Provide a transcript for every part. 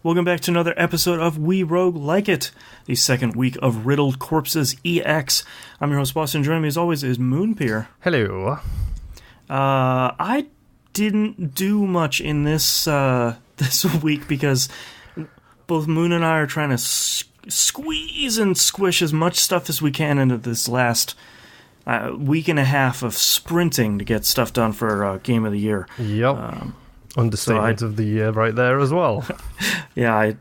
Welcome back to another episode of We Roguelike It, the second week of Riddled Corpses EX. I'm your host, Boston. Joining me as always is Moonpeer. Hello. I didn't do much in this week because both Moon and I are trying to squeeze and squish as much stuff as we can into this last week and a half of sprinting to get stuff done for Game of the Year. Yep. Understatement of the year right there as well. Yeah, I'd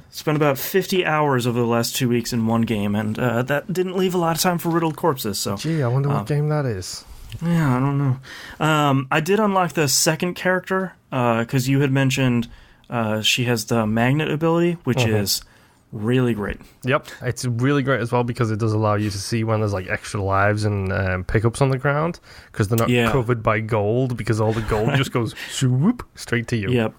spent about 50 hours over the last 2 weeks in one game, and that didn't leave a lot of time for Riddled Corpses. So, gee, I wonder what game that is. Yeah, I don't know. I did unlock the second character, because you had mentioned she has the magnet ability, which is really great. Yep, it's really great as well because it does allow you to see when there's like extra lives and pickups on the ground because they're not covered by gold because all the gold just goes swoop straight to you. Yep.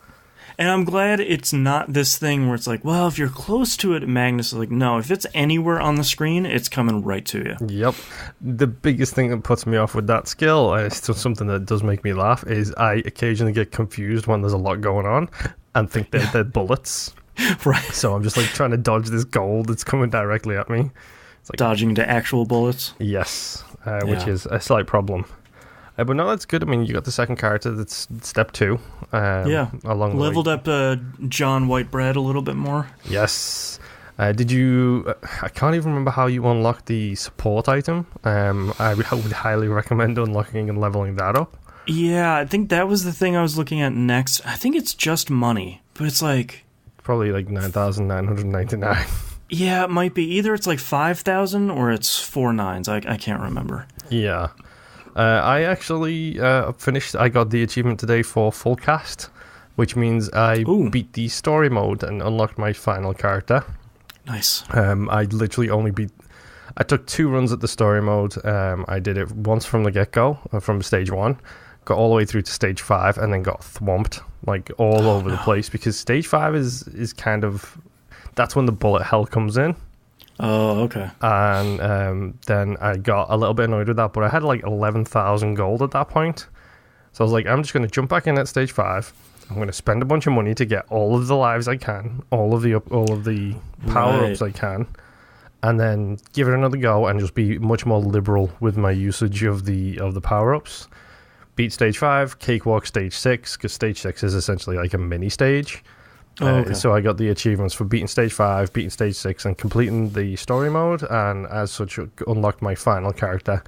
And I'm glad it's not this thing where it's like, well, if you're close to it, Magnus is like, no, if it's anywhere on the screen, it's coming right to you. Yep. The biggest thing that puts me off with that skill, and it's still something that does make me laugh, is I occasionally get confused when there's a lot going on and think they're bullets. Right. So I'm just like trying to dodge this gold that's coming directly at me. It's like dodging to actual bullets. Yes, which is a slight problem. But no, that's good. I mean, you got the second character. That's step 2. Along leveled up John Whitebread a little bit more. Yes. Did you? I can't even remember how you unlocked the support item. I would highly recommend unlocking and leveling that up. Yeah, I think that was the thing I was looking at next. I think it's just money, but it's like probably like 9,999. Yeah, it might be. Either it's like 5,000 or it's 4 nines. I can't remember. Yeah. I actually finished. I got the achievement today for full cast, which means I beat the story mode and unlocked my final character. Nice. I literally only beat. I took 2 runs at the story mode. I did it once from the get-go, from stage 1, got all the way through to stage 5, and then got thwomped like all over the place because stage 5 is kind of that's when the bullet hell comes in. Oh, okay. And then I got a little bit annoyed with that, but I had like 11,000 gold at that point. So I was like, I'm just going to jump back in at stage 5. I'm going to spend a bunch of money to get all of the lives I can, all of the power-ups I can, and then give it another go and just be much more liberal with my usage of the power-ups. Beat stage 5, cakewalk stage 6, because stage 6 is essentially like a mini stage. So I got the achievements for beating stage 5, beating stage 6, and completing the story mode, and as such unlocked my final character.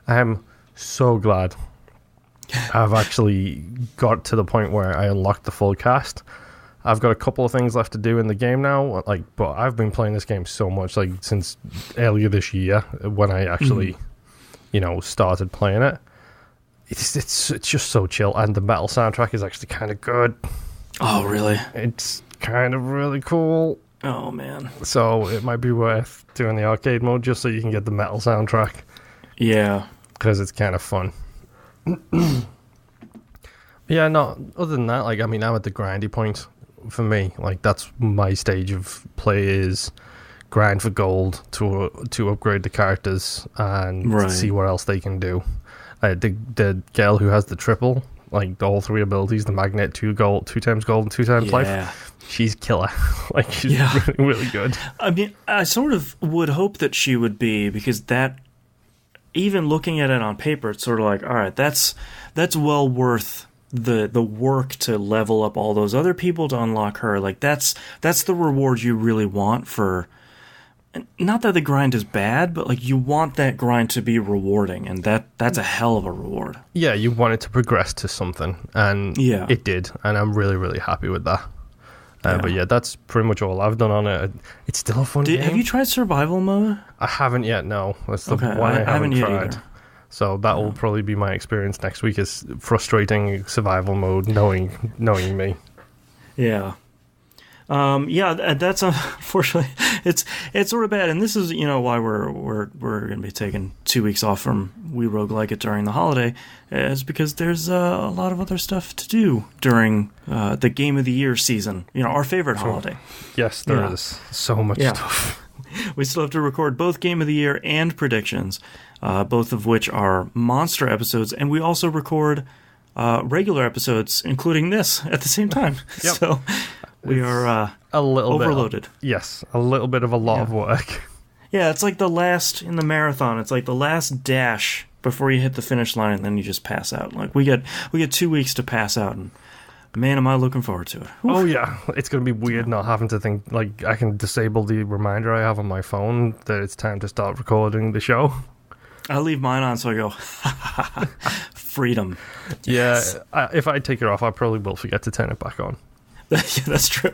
I am so glad I've actually got to the point where I unlocked the full cast. I've got a couple of things left to do in the game now, but I've been playing this game so much, since earlier this year when I actually, started playing it. It's just so chill, and the metal soundtrack is actually kind of good. Oh, really? It's kind of really cool. Oh, man. So it might be worth doing the arcade mode just so you can get the metal soundtrack. Yeah. Because it's kind of fun. Yeah, no, other than that, I'm at the grindy point for me. That's my stage of play is grind for gold to upgrade the characters and see what else they can do. The girl who has the triple, all 3 abilities, the magnet, 2 gold, 2 times gold, and 2 times life, she's killer. She's really, really good. I mean, I sort of would hope that she would be, because that, even looking at it on paper, it's sort of like, all right, that's well worth the work to level up all those other people to unlock her. That's the reward you really want for. Not that the grind is bad, but you want that grind to be rewarding, and that's a hell of a reward. Yeah, you want it to progress to something, and it did, and I'm really, really happy with that. But yeah, that's pretty much all I've done on it. It's still a fun game. Have you tried survival mode? I haven't yet, no. That's the one I haven't tried. Either. So that will probably be my experience next week, is frustrating survival mode, knowing me. Yeah. That's unfortunately it's sort of bad, and this is why we're going to be taking 2 weeks off from We Roguelike It during the holiday, is because there's a lot of other stuff to do during the Game of the Year season. Our favorite holiday. Yes, there is so much stuff. We still have to record both Game of the Year and predictions, both of which are monster episodes, and we also record regular episodes, including this, at the same time. Yep. So. We are a little overloaded. Yes, a little bit of a lot of work. Yeah, it's like the last in the marathon. It's like the last dash before you hit the finish line, and then you just pass out. Like we get 2 weeks to pass out, and man, am I looking forward to it. Oof. Oh yeah, it's gonna be weird not having to think. Like I can disable the reminder I have on my phone that it's time to start recording the show. I leave mine on, so I go, freedom. Yes. Yeah, if I take it off, I probably will forget to turn it back on. Yeah, that's true.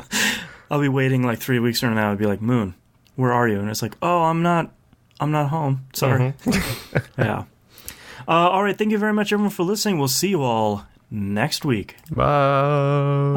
I'll be waiting like 3 weeks from now. I'd be like, Moon, where are you? And it's like, oh, I'm not home. Sorry. Mm-hmm. Yeah. All right. Thank you very much, everyone, for listening. We'll see you all next week. Bye.